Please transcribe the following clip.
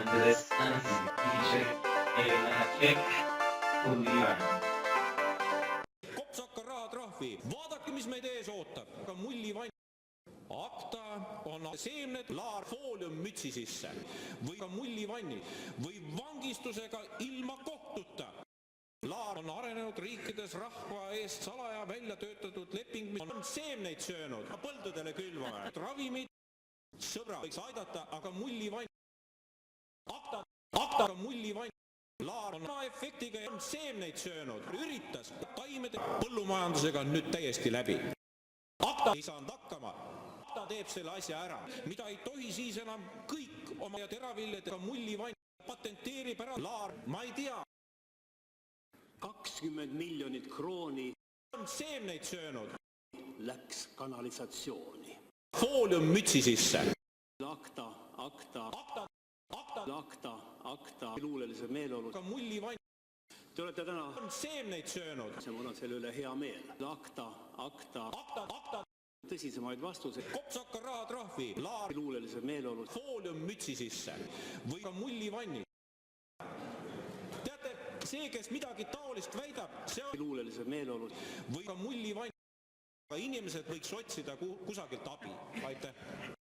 Andres Kopsaka rahatrahvi, vaadake, mis meid ees ootab. Aga mullivann. Akta on seemned laar fooliummütsi sisse või ka mullivanni või vangistusega ilma kohtuta. Laar on arenenud riikides rahva eest salaja välja töötatud leping, mis on seemneid söönud. Põldudele külvame. Ravimid, sõbra võiks aidata, aga mullivann. Akta mullivann. Laar on efektiga ja on seemneid söönud. Üritas taimede põllumajandusega nüüd täiesti läbi. Akta ei saanud hakkama. Akta teeb selle asja ära, mida ei tohi siis enam kõik oma ja teraviljedega mullivann patenteerib ära. Laar, ma ei tea. 20 miljonit krooni On seemneid söönud. läks kanalisatsiooni. Fooliummütsi sisse. Akta luulelise meeleolu. Aga mullivann Te olete täna, on seemneid söönud. mul on selle üle hea meel. Akta tõsisemaid vastuseid. Kopsaka rahatrahvi, laar Luulelise meeleolu. fooliummütsi sisse või ka mullivanni. Teate, see, kes midagi taolist väidab, see on Luulelise meeleolu. või ka mullivann. Aga inimesed võiks otsida kusagilt abi. Aitäh.